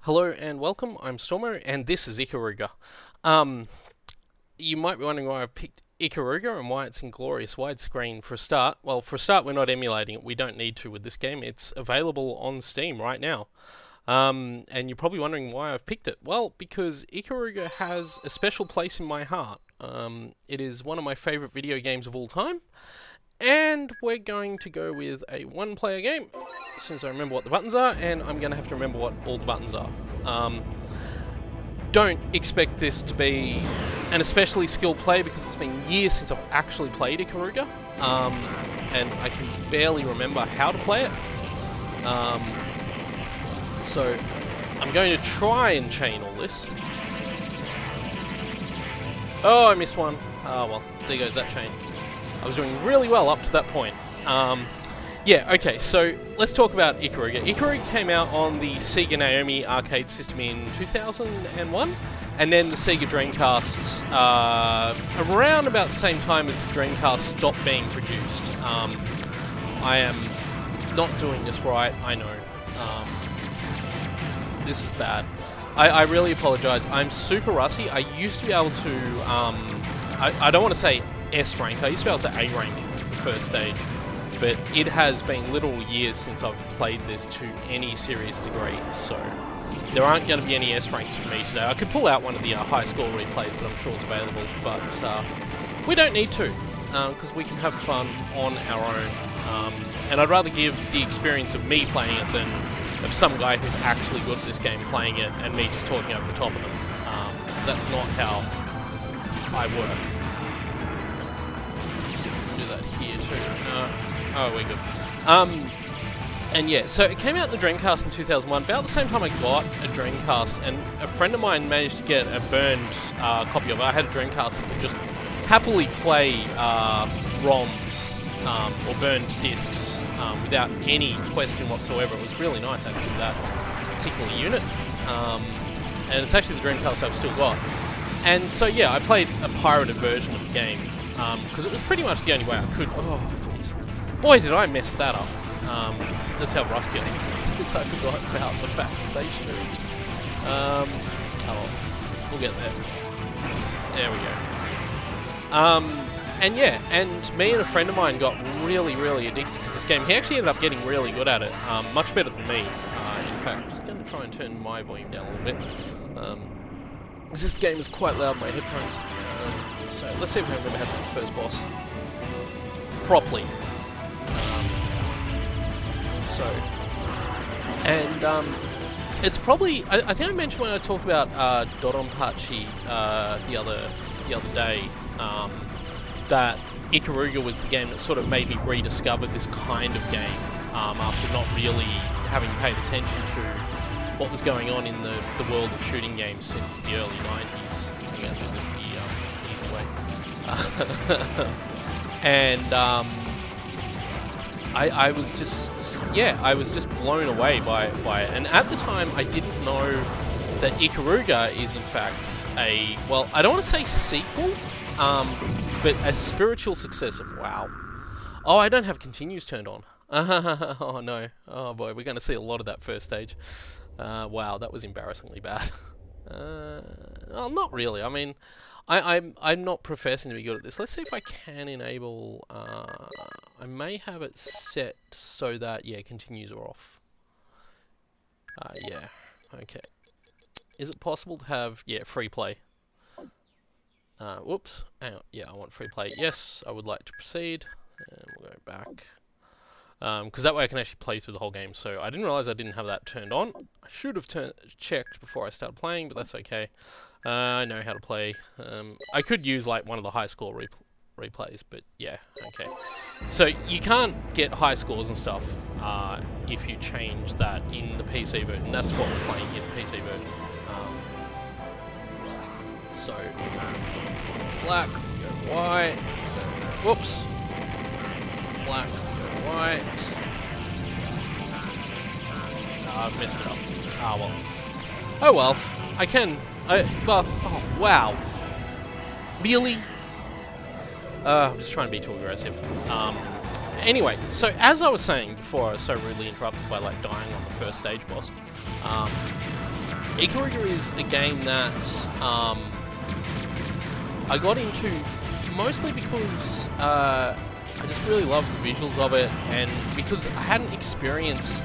Hello and welcome, I'm Stormo, and this is Ikaruga. You might be wondering why I've picked Ikaruga and why it's in glorious widescreen for a start. Well, for a start, we're not emulating it. We don't need to with this game. It's available on Steam right now. And you're probably wondering why I've picked it. Well, because Ikaruga has a special place in my heart. It is one of my favourite video games of all time. And we're going to go with a one-player game, since I remember what the buttons are, and I'm going to have to remember what all the buttons are. Don't expect this to be an especially skilled play, because it's been years since I've actually played Ikaruga, and I can barely remember how to play it. So I'm going to try and chain all this. Oh, I missed one. Oh well, there goes that chain. I was doing really well up to that point. Yeah, okay, so let's talk about Ikaruga. Ikaruga came out on the Sega Naomi arcade system in 2001, and then the Sega Dreamcast around about the same time as the Dreamcast stopped being produced. I am not doing this right, I know. This is bad. I really apologise. I'm super rusty. I used to be able to, I don't want to say S rank. I used to be able to A rank the first stage, but it has been literal years since I've played this to any serious degree, so there aren't going to be any S ranks for me today. I could pull out one of the high score replays that I'm sure is available, but we don't need to, because we can have fun on our own, and I'd rather give the experience of me playing it than of some guy who's actually good at this game playing it and me just talking over the top of them, because that's not how I work. Let's see if we can do that here too. Oh, we're good. And yeah, so it came out in the Dreamcast in 2001, about the same time I got a Dreamcast, and a friend of mine managed to get a burned copy of it. I had a Dreamcast and could just happily play ROMs or burned discs without any question whatsoever. It was really nice, actually, that particular unit. And it's actually the Dreamcast I've still got. And so yeah, I played a pirated version of the game, because it was pretty much the only way I could. Oh, jeez. Boy, did I mess that up. That's how rusty I am, because I forgot about the fact that they shoot. Oh well, we'll get there. There we go. And yeah, and me and a friend of mine got really, really addicted to this game. He actually ended up getting really good at it, much better than me. In fact, I'm just going to try and turn my volume down a little bit. Because this game is quite loud in my headphones. So let's see if I can remember how to do the first boss properly. It's probably, I think I mentioned when I talked about Doronpachi the other day, that Ikaruga was the game that sort of made me rediscover this kind of game after not really having paid attention to what was going on in the world of shooting games since the early 90s. I'm going to do this the easy way. And I was just, yeah, I was just blown away by it. And at the time, I didn't know that Ikaruga is in fact a, well, I don't want to say sequel, but a spiritual successor. Wow. Oh, I don't have continues turned on. Oh no. Oh boy, we're going to see a lot of that first stage. Wow, that was embarrassingly bad. Well, not really. I mean, I'm not professing to be good at this. Let's see if I can enable. I may have it set so that, yeah, continues are off. Yeah. Okay. Is it possible to have, yeah, free play? Whoops. Hang on. Yeah, I want free play. Yes, I would like to proceed. And we'll go back. Because that way I can actually play through the whole game. So I didn't realise I didn't have that turned on. I should have checked before I started playing, but that's okay. I know how to play. I could use like one of the high score replays, but yeah, okay. So you can't get high scores and stuff if you change that in the PC version. That's what we're playing in the PC version. So black, go white, whoops, black, go white. I've messed it up. Ah well. Oh well. I can. Well. Oh wow. Really? I'm just trying to be too aggressive. Anyway, so as I was saying before, I was so rudely interrupted by like dying on the first stage boss. Ikaruga is a game that I got into mostly because I just really loved the visuals of it, and because I hadn't experienced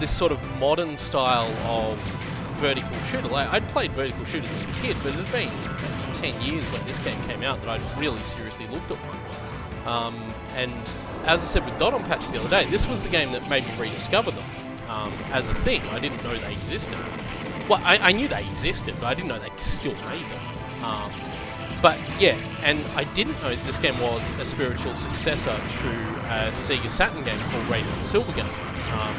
this sort of modern style of vertical shooter. Like, I'd played vertical shooters as a kid, but it had been 10 years when this game came out that I'd really seriously looked at one. And as I said with Dot on Patch the other day, this was the game that made me rediscover them as a thing. I didn't know they existed. Well, I knew they existed, but I didn't know they still made them. But yeah, and I didn't know that this game was a spiritual successor to a Sega Saturn game called Radiant Silvergun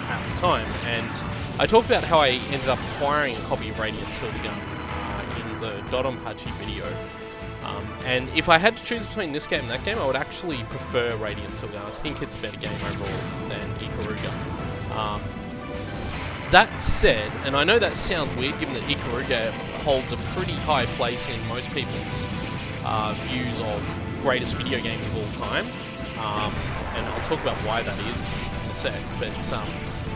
at the time. And I talked about how I ended up acquiring a copy of Radiant Silvergun in the Dodonpachi video. And if I had to choose between this game and that game, I would actually prefer Radiant Silvergun. I think it's a better game overall than Ikaruga. That said, and I know that sounds weird given that Ikaruga holds a pretty high place in most people's views of greatest video games of all time, and I'll talk about why that is in a sec, but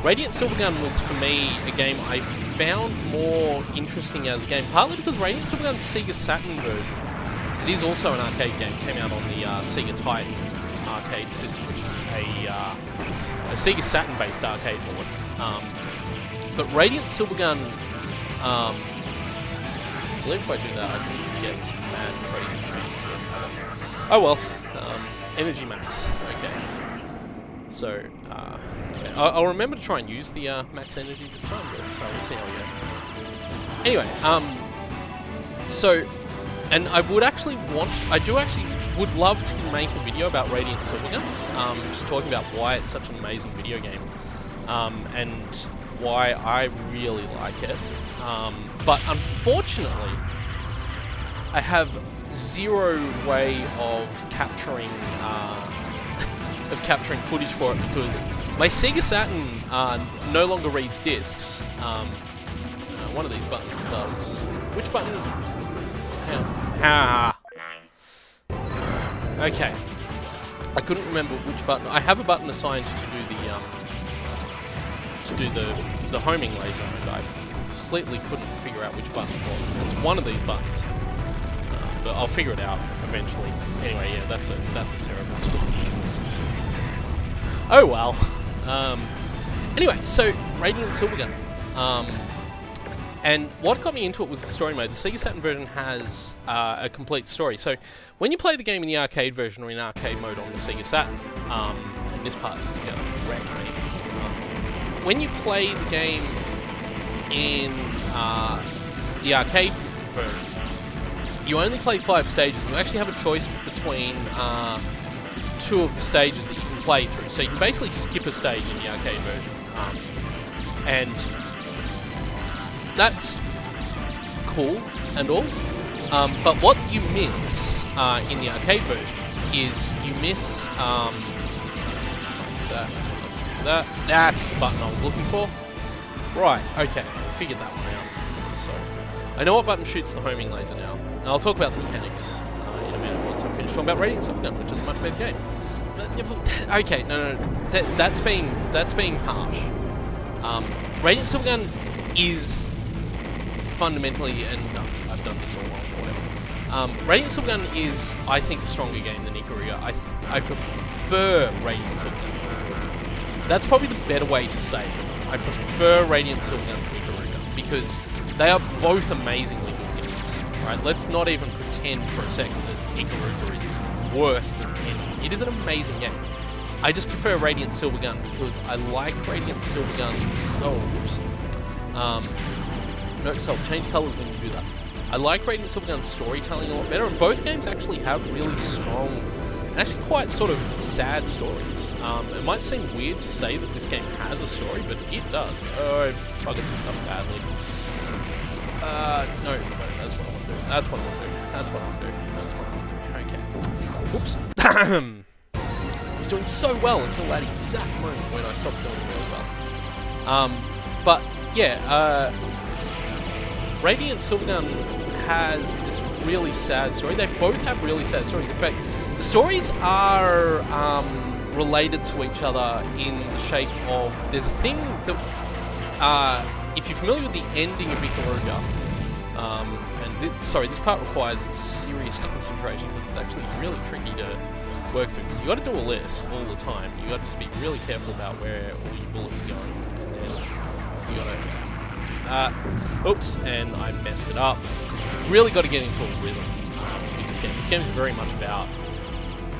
Radiant Silvergun was, for me, a game I found more interesting as a game, partly because Radiant Silvergun's Sega Saturn version, because it is also an arcade game, came out on the Sega Titan arcade system, which is a Sega Saturn-based arcade board. But Radiant Silvergun, I believe if I do that I can get some mad crazy chains, but oh well. Energy max, okay. So, I'll remember to try and use the max energy this time, but let's see how we go. Anyway, so, and I would actually would love to make a video about Radiant Silvergun, just talking about why it's such an amazing video game, and why I really like it. But unfortunately, I have zero way of capturing footage for it because my Sega Saturn no longer reads discs. One of these buttons does. Which button? Okay. I couldn't remember which button. I have a button assigned to do the homing laser, and I completely couldn't figure out which button it was. It's one of these buttons. But I'll figure it out eventually. Anyway, yeah, that's a terrible score. Oh well. Anyway, so Radiant Silvergun. And what got me into it was the story mode. The Sega Saturn version has a complete story. So when you play the game in the arcade version or in arcade mode on the Sega Saturn, and this part is going to wreck me. When you play the game in the arcade version, you only play 5 stages. You actually have a choice between 2 of the stages that you can play through. So you can basically skip a stage in the arcade version. And that's cool and all. But what you miss in the arcade version is you miss... let's try and do that. Let's do that. That's the button I was looking for. Right, okay. Figured that one out. So I know what button shoots the homing laser now. And I'll talk about the mechanics in a minute once I finish talking about Radiant Silvergun, which is a much better game. Okay, no. That's being harsh. Radiant Silvergun is fundamentally, and I've done this all wrong, whatever. Radiant Silvergun is, I think, a stronger game than Ikaruga. I prefer Radiant Silvergun to Ikaruga. That's probably the better way to say it. I prefer Radiant Silvergun to Ikaruga because they are both amazingly good games. Right? Let's not even pretend for a second that Ikaruga is worse than anything. It is an amazing game. I just prefer Radiant Silvergun because I like Radiant Silvergun's... Oh, whoops. Note to self, change colours when you do that. I like Radiant Silvergun's storytelling a lot better, and both games actually have really strong and actually quite sort of sad stories. It might seem weird to say that this game has a story, but it does. Oh, I buggered this up badly. No, that's what I want to do. That's what I want to do. That's what I want to do. That's what I want to do. Okay. Whoops. I was doing so well until that exact moment when I stopped doing really well. But, yeah, Radiant Silvergun has this really sad story. They both have really sad stories. In fact, the stories are related to each other in the shape of... There's a thing that if you're familiar with the ending of Ikaruga, sorry, this part requires serious concentration because it's actually really tricky to work through. Because you got to do all this all the time. You got to just be really careful about where all your bullets are going, and then you got to do that. Oops, and I messed it up because you really got to get into a rhythm with this game. This game is very much about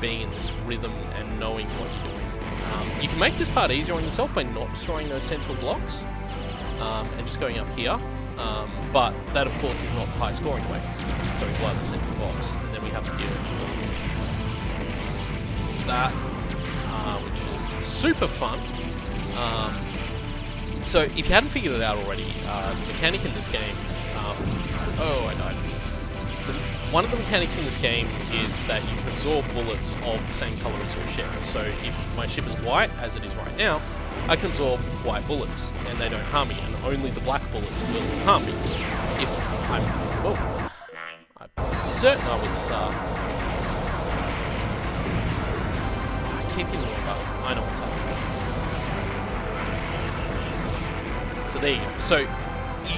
being in this rhythm and knowing what you're doing. You can make this part easier on yourself by not destroying those central blocks and just going up here. But that, of course, is not the high scoring way. So we blow up the central box, and then we have to deal with that, which is super fun. So if you hadn't figured it out already, the mechanic in this game... oh, I died. One of the mechanics in this game is that you can absorb bullets of the same colour as your ship. So if my ship is white, as it is right now, I can absorb white bullets, and they don't harm me, and only the black bullets will harm me. If I'm... Whoa. I'm certain I was... I keep hitting the wrong button. I know what's happening. So there you go. So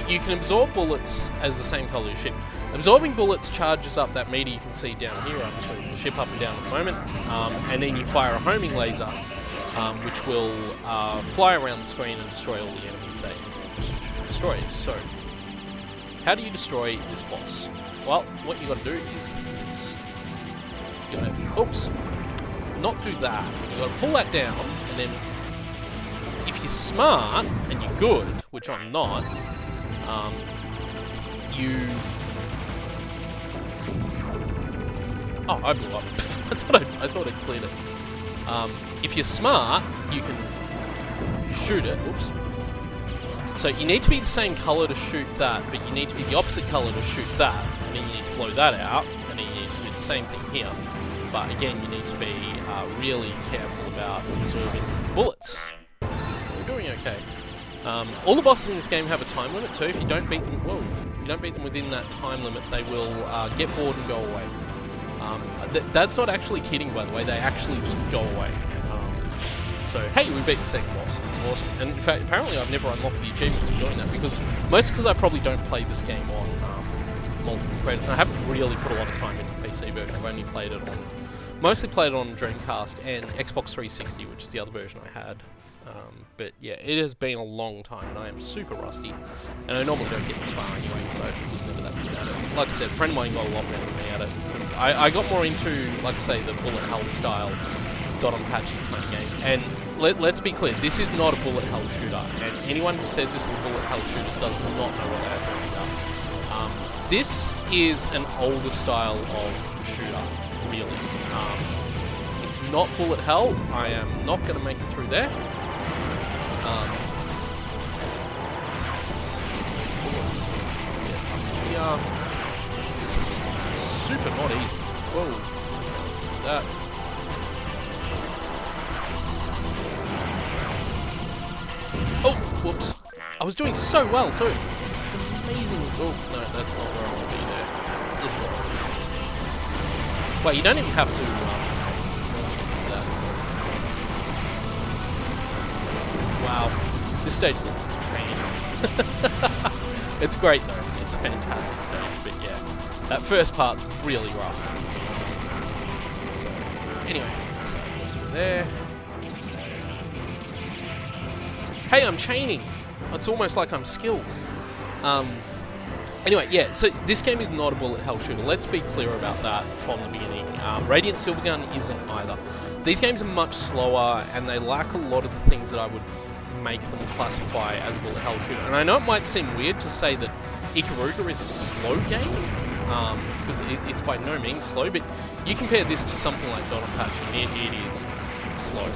you can absorb bullets as the same colour as your ship. Absorbing bullets charges up that meter you can see down here. I'm just moving the ship up and down at the moment. And then you fire a homing laser, which will fly around the screen and destroy all the enemies that you wish to destroy. So, how do you destroy this boss? Well, what you got to do is this. You got to, oops, not do that. You got to pull that down, and then if you're smart and you're good, which I'm not, you. Oh, I blew up. I thought I cleared it. If you're smart, you can shoot it. Oops. So you need to be the same colour to shoot that, but you need to be the opposite colour to shoot that, and then you need to blow that out, and then you need to do the same thing here. But again, you need to be really careful about absorbing bullets. We're doing okay. All the bosses in this game have a time limit too. If you don't beat them, whoa! If you don't beat them within that time limit, they will get bored and go away. That's not actually kidding, by the way. They actually just go away. So, hey, we beat the second boss. Awesome. And in fact, apparently I've never unlocked the achievements for doing that, mostly because I probably don't play this game on multiple credits, and I haven't really put a lot of time into the PC version. I've only played it on, mostly played it on Dreamcast and Xbox 360, which is the other version I had. But yeah, it has been a long time, and I am super rusty. And I normally don't get this far anyway, because I was never that good at it. Like I said, a friend of mine got a lot better than me at it, because I got more into, like I say, the bullet hell style, dot on patchy kind of games. And let's be clear, this is not a bullet hell shooter, and anyone who says this is a bullet hell shooter does not know what they're talking about. This is an older style of shooter, really. It's not bullet hell. I am not going to make it through there. Let's shoot those bullets. Let's get up here. This is super not easy. Whoa. Let's do that. Oh, whoops. I was doing so well too. It's amazing. Oh, no, that's not where I want to be there. This one. Wait, you don't even have to do that. Wow. This stage is a pain. It's great though. It's a fantastic stage, but yeah. That first part's really rough. So, anyway, let's go through there. Hey, I'm chaining! It's almost like I'm skilled. Anyway, yeah, so this game is not a bullet hell shooter. Let's be clear about that from the beginning. Radiant Silvergun isn't either. These games are much slower, and they lack a lot of the things that I would make them classify as a bullet hell shooter. And I know it might seem weird to say that Ikaruga is a slow game, because it's by no means slow, but you compare this to something like Dot on Patch, and it is slow.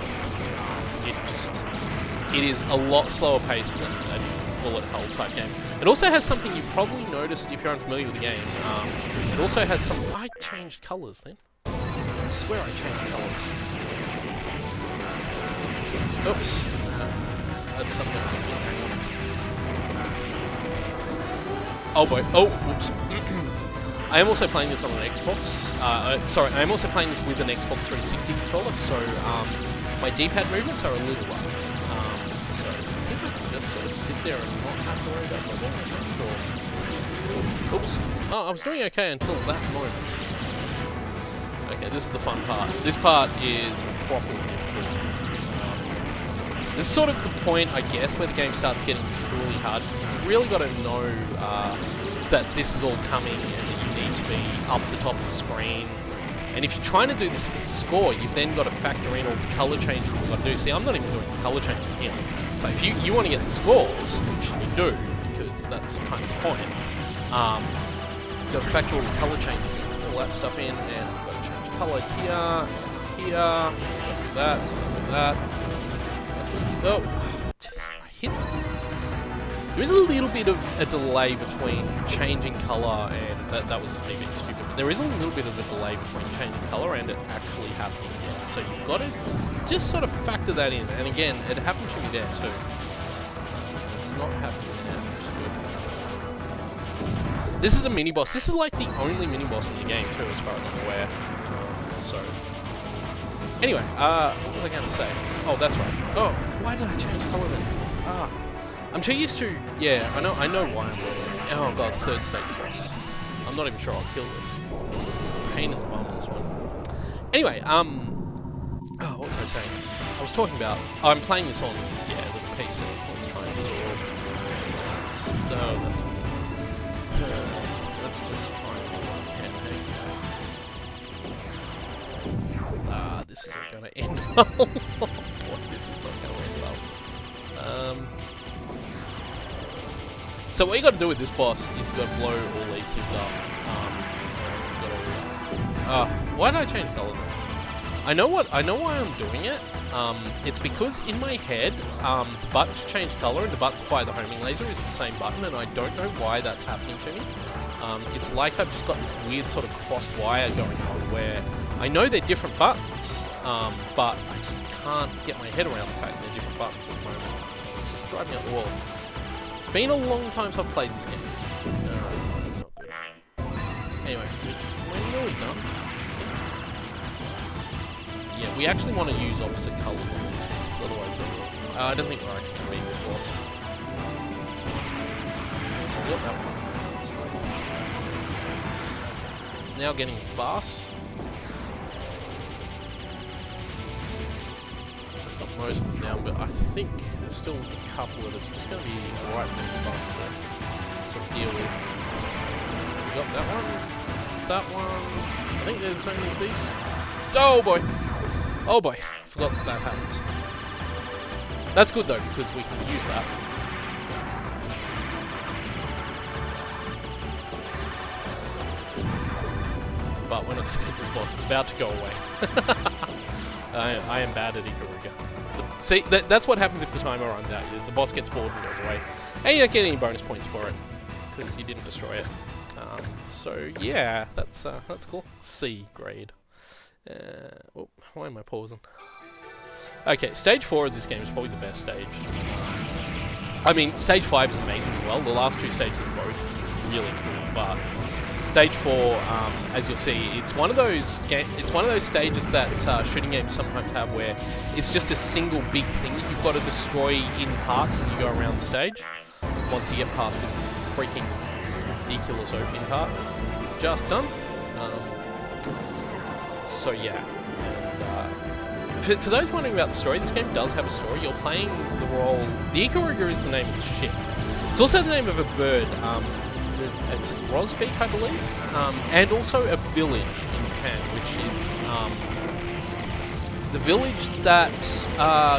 It is a lot slower paced than a bullet hell type game. It also has something you've probably noticed if you're unfamiliar with the game. It also has some... I changed colours then. I swear I changed colours. Oops. That's something I can hang on. Oh boy. Oh, whoops. I am also playing this on an Xbox. Sorry, I am also playing this with an Xbox 360 controller, so my D-pad movements are a little rough. So I think I can just sort of sit there and not have have to worry about my game? I'm not sure. Oops. Oh, I was doing okay until that moment. Okay, this is the fun part. This part is properly difficult. This is sort of the point, I guess, where the game starts getting truly hard, because you've really got to know that this is all coming and that you need to be up the top of the screen. And if you're trying to do this for score, you've then got to factor in all the colour changing you've got to do. See, I'm not even doing the colour changing here. But if you want to get the scores, which you do, because that's kind of the point, you've got to factor all the colour changes and all that stuff in, and you've got to change colour here, that. Oh, jeez, I hit them. There is a little bit of a delay between changing colour and that was just me being stupid, but there is a little bit of a delay between changing colour and it actually happening again. So you've got to just sort of factor that in. And again, it happened to me there too. It's not happening now, which is good. This is a mini boss. This is like the only mini boss in the game too, as far as I'm aware. So anyway, what was I going to say? Oh, that's right. Oh, why did I change colour then? I'm too used to... Yeah, I know why I'm doing it. Oh god, third stage boss. I'm not even sure I'll kill this. It's a pain in the bum, this one. Anyway, oh, what was I saying? I was talking about... Oh, I'm playing this on, the PC. Let's try and absorb. Let's just try and do what we can here. This isn't going to end well. Boy, this is not going to end well. So what you got to do with this boss is you got to blow all these things up. Why did I change colour though? I know why I'm doing it. It's because in my head, the button to change colour and the button to fire the homing laser is the same button, and I don't know why that's happening to me. It's like I've just got this weird sort of crossed wire going on where I know they're different buttons, but I just can't get my head around the fact that they're different buttons at the moment. It's just driving me up the wall. It's been a long time since I've played this game. That's not good. Anyway, we're nearly done. Yeah, we actually want to use opposite colours on these things, because otherwise they will. I don't think we're actually going to beat this boss. So we got that one. That's right. Okay. It's now getting fast. Most of them down, but I think there's still a couple that it's just going to be alright for the button to sort of deal with. We got that one, that one. I think there's only these. Oh boy! Oh boy! I forgot that happens. That's good though, because we can use that. But we're not going to beat this boss, it's about to go away. I am bad at Ikaruga. See, that's what happens if the timer runs out. The boss gets bored and goes away. And you don't get any bonus points for it, because you didn't destroy it. So yeah, that's cool. C grade. Oh, why am I pausing? Okay, stage 4 of this game is probably the best stage. I mean, stage 5 is amazing as well. The last two stages are both really cool, but stage 4, as you'll see, it's one of those stages that shooting games sometimes have, where it's just a single big thing that you've got to destroy in parts as you go around the stage. Once you get past this freaking ridiculous opening part, which we've just done. So yeah. And, for those wondering about the story, this game does have a story. You're playing the role... The Ikaruga is the name of the ship. It's also the name of a bird. It's a grosbeak, I believe, and also a village in Japan, which is the village that,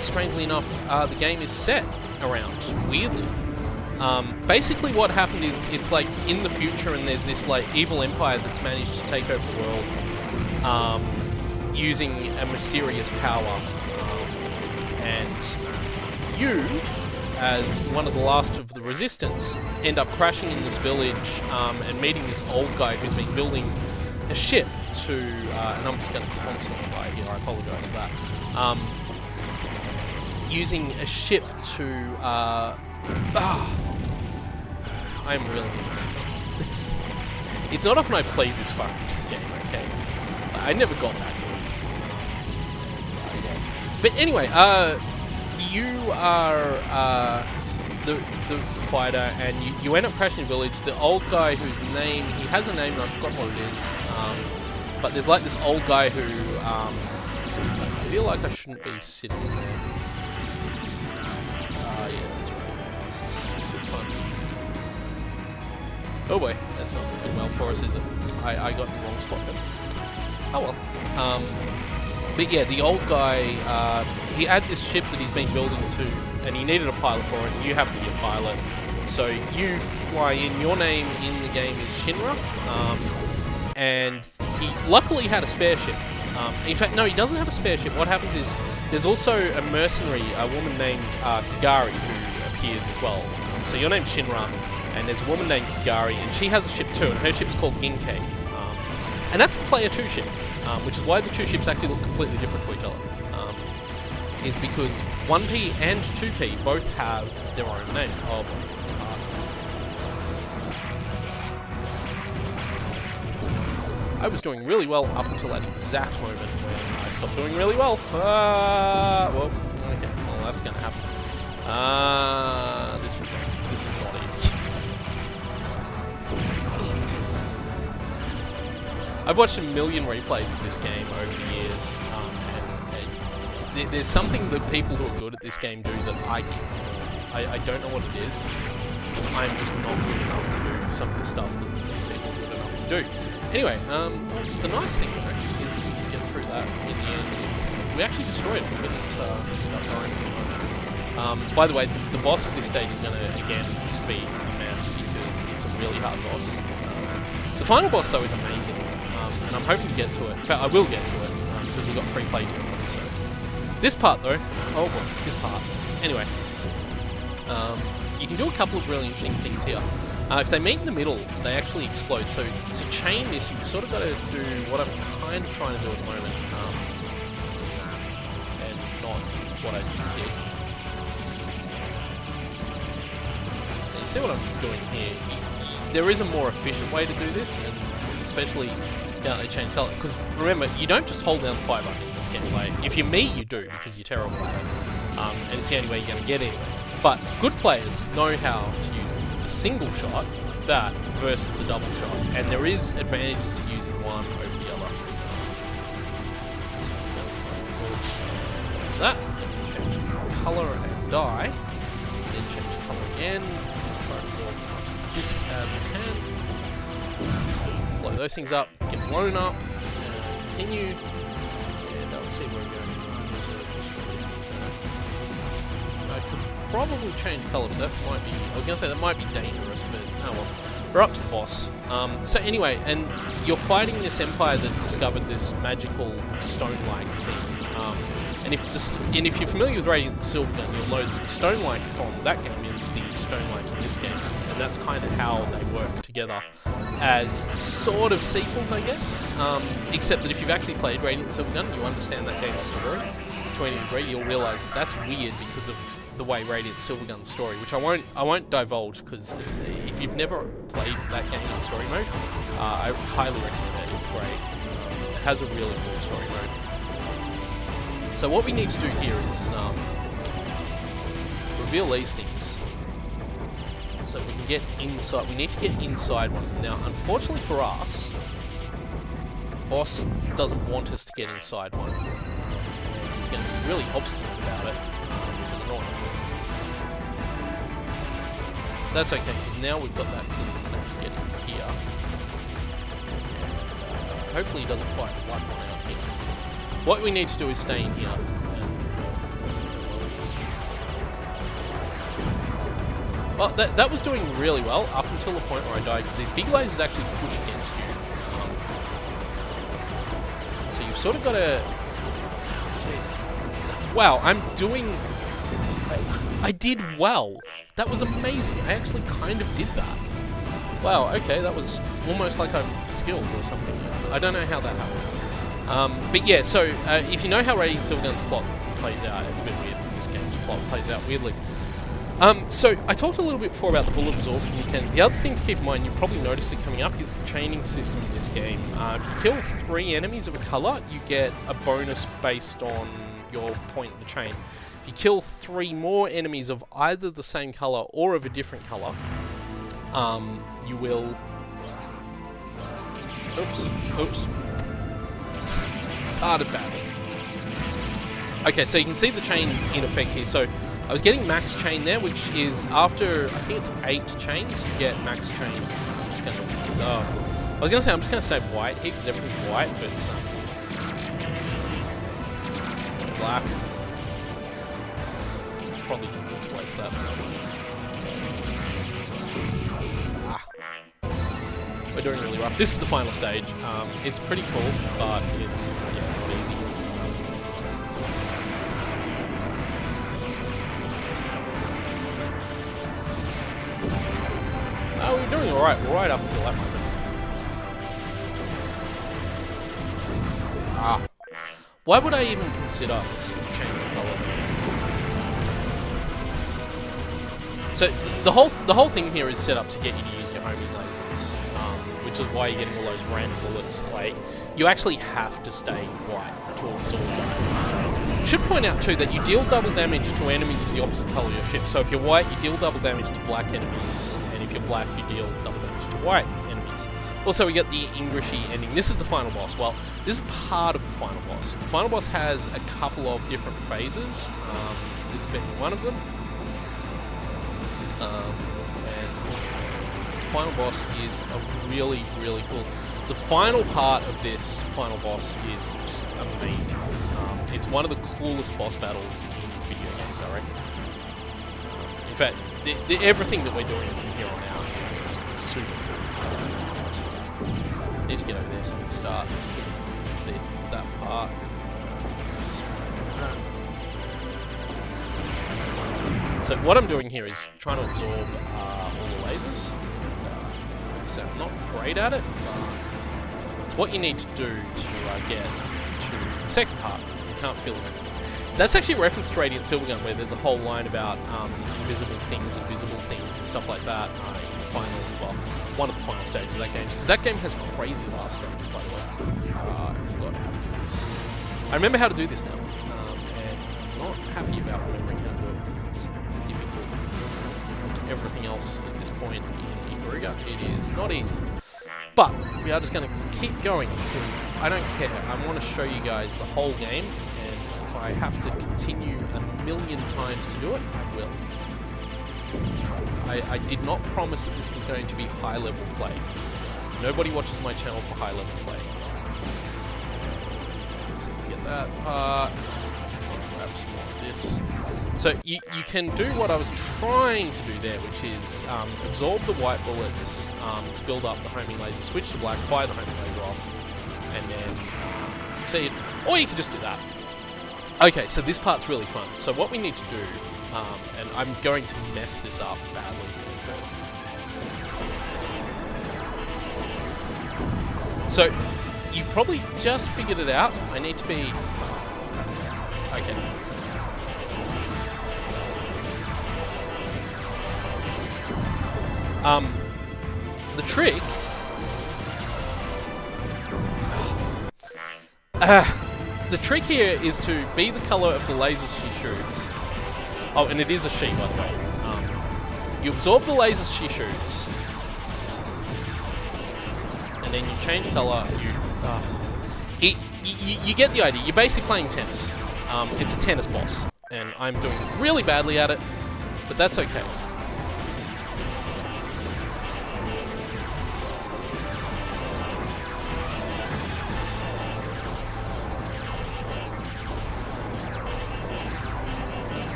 strangely enough, the game is set around, weirdly. Basically what happened is, it's like in the future, and there's this like evil empire that's managed to take over the world using a mysterious power, and you, as one of the last of the resistance, end up crashing in this village and meeting this old guy who's been building a ship to, and I'm just going to constantly lie here, I apologise for that, using a ship to, I'm really not familiar with this. It's not often I play this far into the game, okay? I never got that good. But anyway, you are the fighter, and you end up crashing a village. The old guy whose name, he has a name and I've forgotten what it is, but there's like this old guy who, I feel like I shouldn't be sitting there. Yeah, that's right. This is good fun. Oh boy, that's not going well for us, is it? I got in the wrong spot then. Oh well. But yeah, the old guy, he had this ship that he's been building to, and he needed a pilot for it, and you happen to be a pilot. So you fly in, your name in the game is Shinra, and he luckily had a spare ship. In fact, no, he doesn't have a spare ship. What happens is, there's also a mercenary, a woman named Kigari, who appears as well. So your name's Shinra, and there's a woman named Kigari, and she has a ship too, and her ship's called Ginkei. And that's the player 2 ship, which is why the two ships actually look completely different to each other. Is because 1P and 2P both have their own names. Oh boy, this part. I was doing really well up until that exact moment when I stopped doing really well. Well, okay, well that's gonna happen. This is not easy. I've watched a million replays of this game over the years, and there's something that people who are good at this game do that I don't know what it is. I'm just not good enough to do some of the stuff that these people are good enough to do. Anyway, the nice thing though is that we can get through that in the end. We actually destroyed it, we didn't end up dying too much. By the way, the boss of this stage is going to, again, just be a mess because it's a really hard boss. The final boss, though, is amazing, and I'm hoping to get to it. In fact, I will get to it, because we've got free play to it. So. This part, though, oh boy, this part. Anyway, you can do a couple of really interesting things here. If they meet in the middle, they actually explode. So to chain this, you've sort of got to do what I'm kind of trying to do at the moment, and not what I just did. So you see what I'm doing here? There is a more efficient way to do this, and especially now they change colour. Because remember, you don't just hold down the fire button in this gameplay. If you're me, you do, because you're terrible at it. And it's the only way you're going to get anywhere. But good players know how to use the single shot, that, versus the double shot. And there is advantages to using one over the other. So I'm going to try and resolve that. Then change colour and die. Then change colour again. Try and resolve as much of this as I can. Blow those things up, get blown up, and continue. And let's see where we're going to destroy these things now. I could probably change colour, but that might be... I was going to say that might be dangerous, but oh well. We're up to the boss. So anyway, and you're fighting this empire that discovered this magical stone-like thing. And if you're familiar with Radiant Silvergun, you'll know that the stone-like from that game is the stone-like in this game, and that's kind of how they work together as sort of sequels, I guess. Except that if you've actually played Radiant Silvergun, you understand that game's story. To any degree, you'll realise that that's weird because of the way Radiant Silvergun's story, which I won't divulge, because if you've never played that game in story mode, I highly recommend it. It's great. It has a really cool story mode. So what we need to do here is reveal these things, so we can get inside. We need to get inside one. Now, unfortunately for us, the boss doesn't want us to get inside one. He's going to be really obstinate about it, which is annoying. That's okay, because now we've got that thing that can actually get in here. Hopefully he doesn't fight the blood one out here. What we need to do is stay in here. Well, that was doing really well up until the point where I died, because these big lasers actually push against you. So you've sort of got to... Jeez. Wow, I'm doing... I did well. That was amazing. I actually kind of did that. Wow, okay, that was almost like I'm skilled or something. I don't know how that happened. But yeah, so if you know how Radiant Silvergun's plot plays out, it's a bit weird that this game's plot plays out weirdly. So I talked a little bit before about the bullet absorption mechanic. The other thing to keep in mind, you probably noticed it coming up, is the chaining system in this game. If you kill 3 enemies of a colour, you get a bonus based on your point in the chain. If you kill 3 more enemies of either the same color or of a different color, you will... Oops. Started badly. Okay, so you can see the chain in effect here. So I was getting max chain there, which is after, I think it's 8 chains, you get max chain. I'm just gonna... I was gonna say, I'm just gonna say white here, because everything's white, but it's not. Black. Probably didn't need to waste that. We're doing really rough. This is the final stage. It's pretty cool, but it's not easy. We're doing alright. We're right up until that moment. Why would I even consider this change of color? So the whole thing here is set up to get you to use your homing lasers, which is why you're getting all those random bullets. Like, you actually have to stay white to absorb them. Should point out too that you deal double damage to enemies of the opposite color of your ship. So if you're white, you deal double damage to black enemies, and if you're black, you deal double damage to white enemies. Also, we get the Engrishy ending. This is the final boss. Well, this is part of the final boss. The final boss has a couple of different phases, this being one of them. And the final boss is a really, really cool... The final part of this final boss is just amazing. It's one of the coolest boss battles in video games, I reckon. In fact, everything that we're doing from here on out is just super cool. Need to get over there so we can start that part. So what I'm doing here is trying to absorb all the lasers. Like I said, I'm not great at it, but it's what you need to do to get to the second part. You can't feel it. That's actually a reference to Radiant Silvergun, where there's a whole line about invisible things and stuff like that in the final, well, one of the final stages of that game. Because that game has crazy last stages, by the way. I forgot how to do this. I remember how to do this now, and I'm not happy about remembering how to do it because it's difficult. To everything else at this point in Ikaruga, it is not easy. But we are just going to keep going because I don't care. I want to show you guys the whole game, and if I have to continue a million times to do it, I will. I did not promise that this was going to be high-level play. Nobody watches my channel for high-level play. Let's see if we get that part. Try and grab some more of this. So you can do what I was trying to do there, which is absorb the white bullets to build up the homing laser, switch to black, fire the homing laser off, and then succeed. Or you can just do that. Okay, so this part's really fun. So what we need to do, and I'm going to mess this up badly at first. So you've probably just figured it out. I need to be... Okay. The trick... the trick here is to be the color of the lasers she shoots. Oh, and it is a she, by the way. You absorb the lasers she shoots, and then you change color. You get the idea. You're basically playing tennis. It's a tennis boss, and I'm doing really badly at it, but that's okay.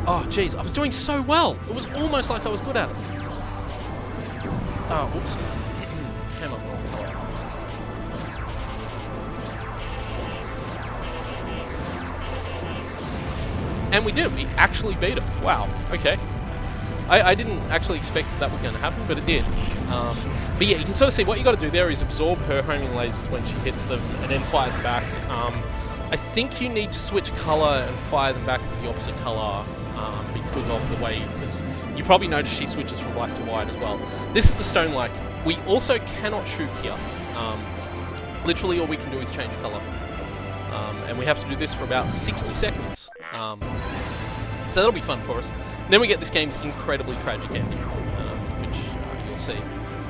Oh, jeez, I was doing so well. It was almost like I was good at it. Oh, whoops. Came up wrong color. And we did. We actually beat him. Wow. Okay. I didn't actually expect that was going to happen, but it did. But yeah, you can sort of see what you got to do there is absorb her homing lasers when she hits them, and then fire them back. I think you need to switch color and fire them back as the opposite color. Because of the way, because you probably noticed she switches from black to white as well. This is the stone light. We also cannot shoot here. Literally all we can do is change color. And we have to do this for about 60 seconds. So that'll be fun for us. Then we get this game's incredibly tragic ending, which you'll see.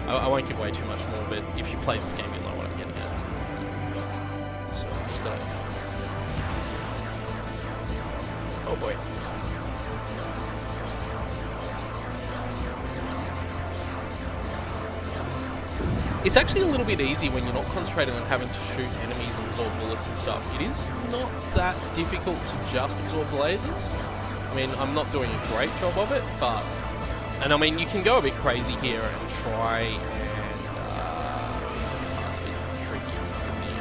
I won't give away too much more, but if you play this game, you'll know what I'm getting at. So I'm just gonna... Oh boy. It's actually a little bit easy when you're not concentrating on having to shoot enemies and absorb bullets and stuff. It is not that difficult to just absorb the lasers. I mean, I'm not doing a great job of it, but... And I mean, you can go a bit crazy here and try and... this part's a bit tricky because of the...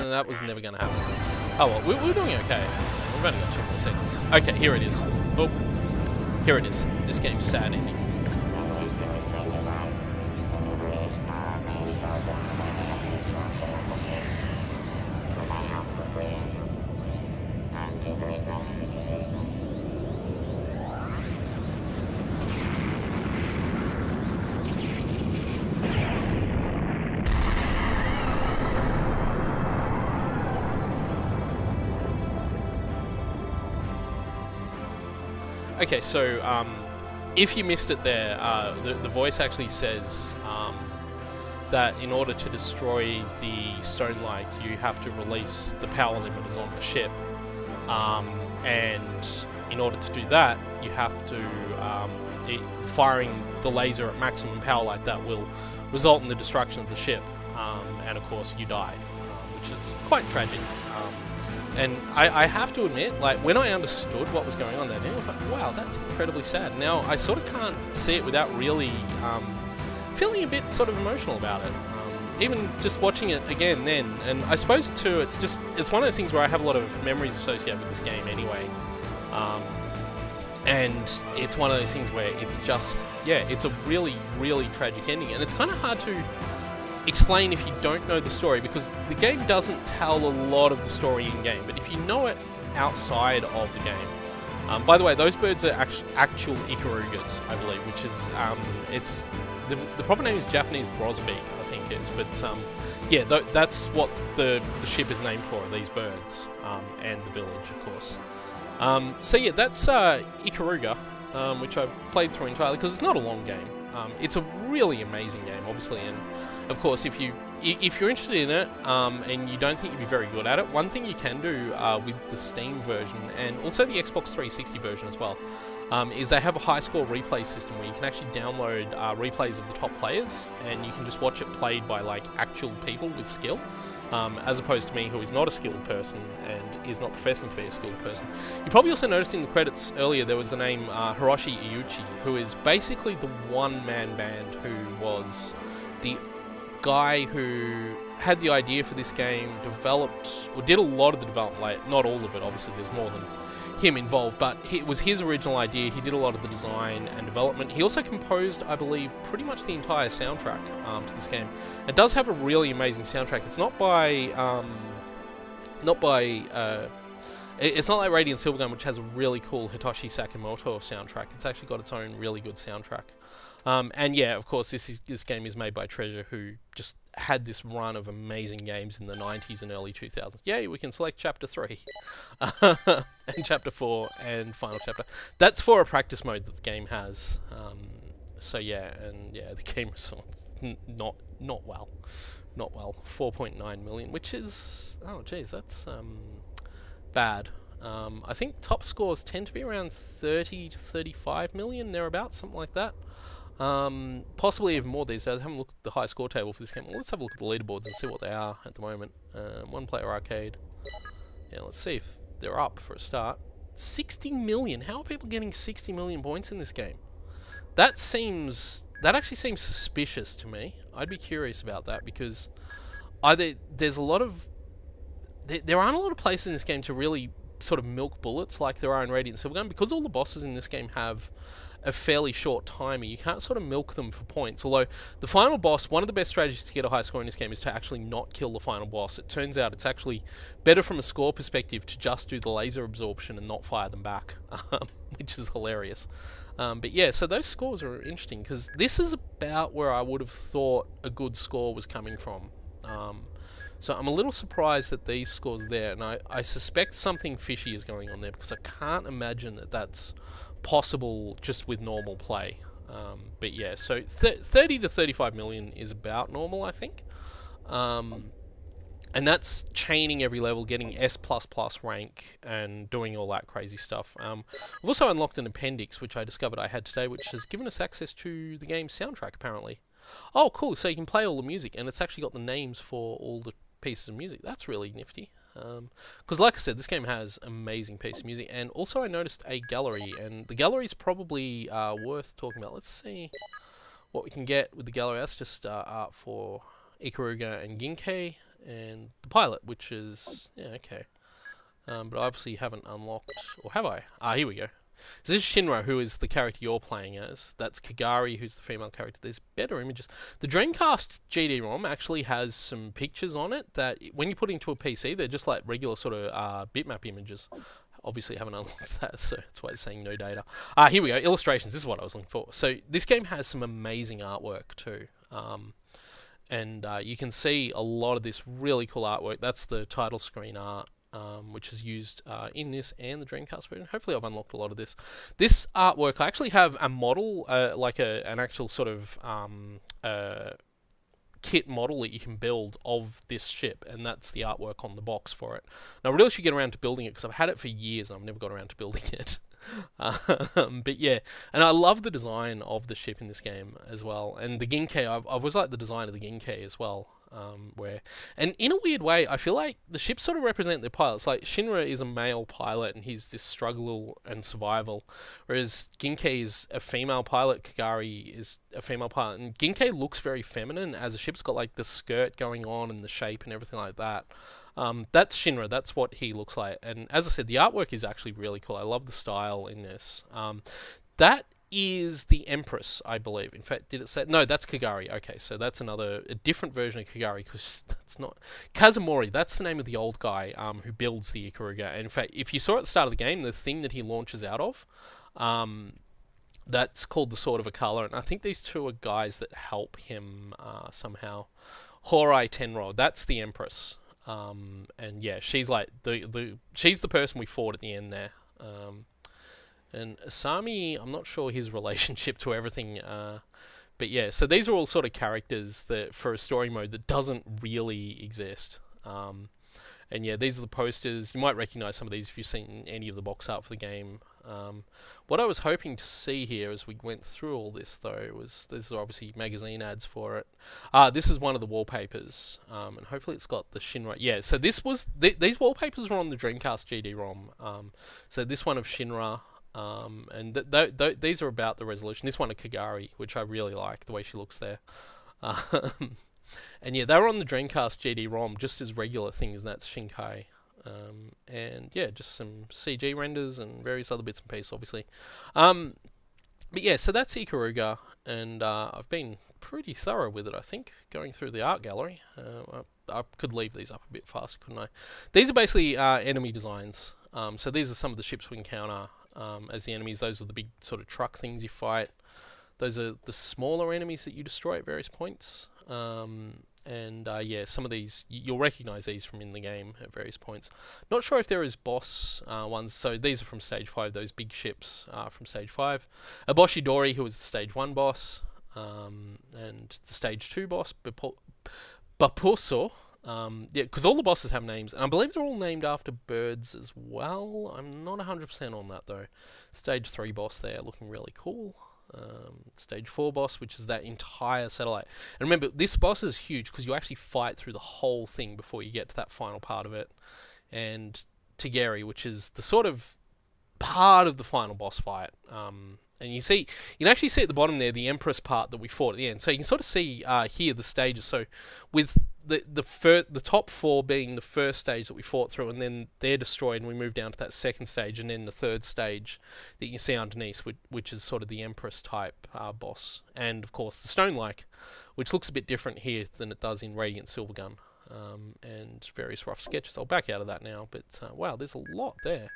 that was never going to happen. Oh well, we're doing okay. We've only got 2 more seconds. Okay, here it is. Oh, here it is. This game's sad ending. Okay, so if you missed it there, the voice actually says that in order to destroy the Stone Light, you have to release the power limiters on the ship, and in order to do that, you have to firing the laser at maximum power like that will result in the destruction of the ship, and of course you die, which is quite tragic. And I have to admit, like, when I understood what was going on there, I was like, wow, that's incredibly sad. Now, I sort of can't see it without really feeling a bit sort of emotional about it. Even just watching it again then. And I suppose, too, it's one of those things where I have a lot of memories associated with this game anyway. And it's one of those things where it's just, yeah, it's a really, really tragic ending. And it's kind of hard to explain if you don't know the story, because the game doesn't tell a lot of the story in game, but if you know it outside of the game, by the way, those birds are actual Ikarugas, I believe, which is it's the proper name is Japanese grosbeak, I think is, but yeah, that's what the ship is named for, these birds, and the village, of course. So yeah, that's Ikaruga, which I've played through entirely because it's not a long game. It's a really amazing game, obviously, and of course, if you're interested in it and you don't think you'd be very good at it, one thing you can do with the Steam version and also the Xbox 360 version as well is they have a high score replay system where you can actually download replays of the top players, and you can just watch it played by like actual people with skill, as opposed to me, who is not a skilled person and is not professing to be a skilled person. You probably also noticed in the credits earlier there was the name Hiroshi Iuchi, who is basically the one-man band who was the guy who had the idea for this game, developed, or did a lot of the development, like, not all of it, obviously there's more than him involved, but it was his original idea. He did a lot of the design and development. He also composed, I believe, pretty much the entire soundtrack to this game. It does have a really amazing soundtrack. It's not by, it's not like Radiant Silvergun, which has a really cool Hitoshi Sakimoto soundtrack. It's actually got its own really good soundtrack. And yeah, of course, this game is made by Treasure, who just had this run of amazing games in the 90s and early 2000s. Yay, we can select Chapter 3, and Chapter 4, and Final Chapter. That's for a practice mode that the game has. So yeah, and yeah, the game is not well. 4.9 million, which is, oh geez, that's bad. I think top scores tend to be around 30 to 35 million, thereabouts, something like that. Possibly even more these days. I haven't looked at the high score table for this game. Well, let's have a look at the leaderboards and see what they are at the moment. One player arcade. Yeah, let's see if they're up for a start. 60 million. How are people getting 60 million points in this game? That actually seems suspicious to me. I'd be curious about that, because there's a lot of there aren't a lot of places in this game to really sort of milk bullets like there are in Radiant Silvergun, because all the bosses in this game have a fairly short timer. You can't sort of milk them for points. Although the final boss, one of the best strategies to get a high score in this game is to actually not kill the final boss. It turns out it's actually better from a score perspective to just do the laser absorption and not fire them back, which is hilarious. But yeah, so those scores are interesting because this is about where I would have thought a good score was coming from. So I'm a little surprised that these scores there, and I suspect something fishy is going on there because I can't imagine that that's possible just with normal play. But yeah, so 30 to 35 million is about normal, I think. And that's chaining every level, getting S++ rank, and doing all that crazy stuff. We've also unlocked an appendix, which I discovered I had today, which has given us access to the game's soundtrack, apparently. Oh, cool, so you can play all the music, and it's actually got the names for all the pieces of music. That's really nifty. Because like I said, this game has amazing pieces of music, and also I noticed a gallery, and the gallery is probably worth talking about. Let's see what we can get with the gallery. That's just art for Ikaruga and Ginkei, and the pilot, which is, yeah, okay. But I obviously haven't unlocked, or have I? Ah, here we go. So this is Shinra, who is the character you're playing as. That's Kagari, who's the female character. There's better images. The Dreamcast GD-ROM actually has some pictures on it that, when you put into a PC, they're just like regular sort of bitmap images. Obviously haven't unlocked that, so that's why it's saying no data. Here we go, illustrations. This is what I was looking for. So this game has some amazing artwork too. And you can see a lot of this really cool artwork. That's the title screen art, which is used in this and the Dreamcast version. Hopefully I've unlocked a lot of this. This artwork, I actually have a model, like an actual sort of kit model that you can build of this ship, and that's the artwork on the box for it. Now I really should get around to building it, because I've had it for years and I've never got around to building it. But yeah, and I love the design of the ship in this game as well, and the Ginkei, I always like the design of the Ginkei as well, and in a weird way, I feel like the ships sort of represent their pilots. Like, Shinra is a male pilot, and he's this struggle and survival, whereas Ginkei is a female pilot, Kagari is a female pilot, and Ginkei looks very feminine as a ship. It's got like the skirt going on and the shape and everything like that. That's Shinra, that's what he looks like. And as I said, the artwork is actually really cool. I love the style in this. That is the Empress, I believe. In fact, did it say? No, that's Kagari. Okay, so that's a different version of Kagari, because that's not... Kazumori, that's the name of the old guy who builds the Ikaruga. And in fact, if you saw at the start of the game, the thing that he launches out of, that's called the Sword of Akala. And I think these two are guys that help him somehow. Horai Tenro, that's the Empress. And yeah, she's like she's the person we fought at the end there. And Asami, I'm not sure his relationship to everything. But yeah, so these are all sort of characters that for a story mode that doesn't really exist. And yeah, these are the posters. You might recognize some of these if you've seen any of the box art for the game. What I was hoping to see here as we went through all this, though, was there's obviously magazine ads for it. This is one of the wallpapers, and hopefully it's got the Shinra. Yeah, so this was these wallpapers were on the Dreamcast GD-ROM. So this one of Shinra, and these are about the resolution. This one of Kagari, which I really like the way she looks there. And yeah, they were on the Dreamcast GD-ROM just as regular things, and that's Shinkai. And yeah, just some CG renders and various other bits and pieces, obviously. But yeah, so that's Ikaruga, and I've been pretty thorough with it, I think, going through the art gallery. I could leave these up a bit faster, couldn't I? These are basically enemy designs. So these are some of the ships we encounter as the enemies. Those are the big sort of truck things you fight. Those are the smaller enemies that you destroy at various points. And yeah, some of these, you'll recognise these from in the game at various points. Not sure if there is boss ones, so these are from Stage 5, those big ships from Stage 5. Aboshidori, who was the Stage 1 boss, and the Stage 2 boss, Bapuso. Yeah, because all the bosses have names, and I believe they're all named after birds as well. I'm not 100% on that, though. Stage 3 boss there, looking really cool. Stage 4 boss, which is that entire satellite. And remember, this boss is huge because you actually fight through the whole thing before you get to that final part of it. And Tigeri, which is the sort of part of the final boss fight. And you can actually see at the bottom there the Empress part that we fought at the end. So you can sort of see here the stages. So with the top 4 being the first stage that we fought through, and then they're destroyed, and we move down to that second stage, and then the third stage that you can see underneath, which is sort of the Empress type boss, and of course the Stone-like, which looks a bit different here than it does in Radiant Silvergun, and various rough sketches. I'll back out of that now, but wow, there's a lot there.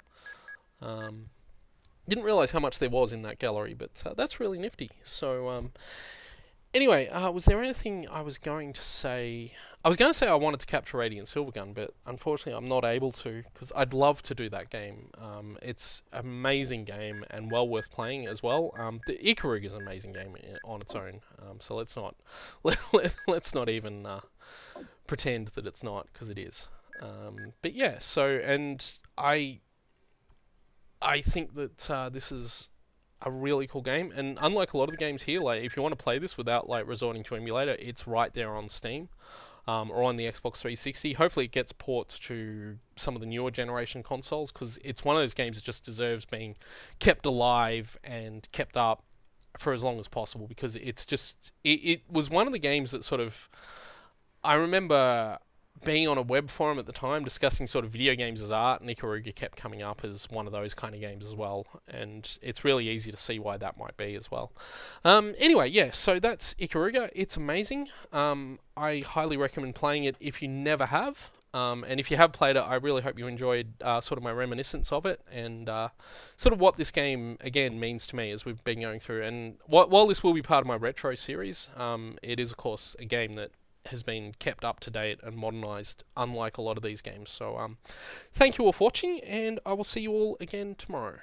Didn't realise how much there was in that gallery, but that's really nifty. So, anyway, was there anything I was going to say? I was going to say I wanted to capture Radiant Silvergun, but unfortunately I'm not able to, because I'd love to do that game. It's an amazing game and well worth playing as well. The Ikaruga is an amazing game on its own, so let's not let's not even pretend that it's not, because it is. But yeah, so, and I think that this is a really cool game, and unlike a lot of the games here, like if you want to play this without like resorting to emulator, it's right there on Steam, or on the Xbox 360. Hopefully it gets ports to some of the newer generation consoles, because it's one of those games that just deserves being kept alive and kept up for as long as possible, because it's just, it was one of the games that sort of, I remember being on a web forum at the time discussing sort of video games as art, and Ikaruga kept coming up as one of those kind of games as well, and it's really easy to see why that might be as well. Anyway, yeah, so that's Ikaruga. It's amazing. I highly recommend playing it if you never have. And if you have played it, I really hope you enjoyed sort of my reminiscence of it, and sort of what this game, again, means to me as we've been going through. And while this will be part of my retro series, it is, of course, a game that has been kept up to date and modernised, unlike a lot of these games. So thank you all for watching, and I will see you all again tomorrow.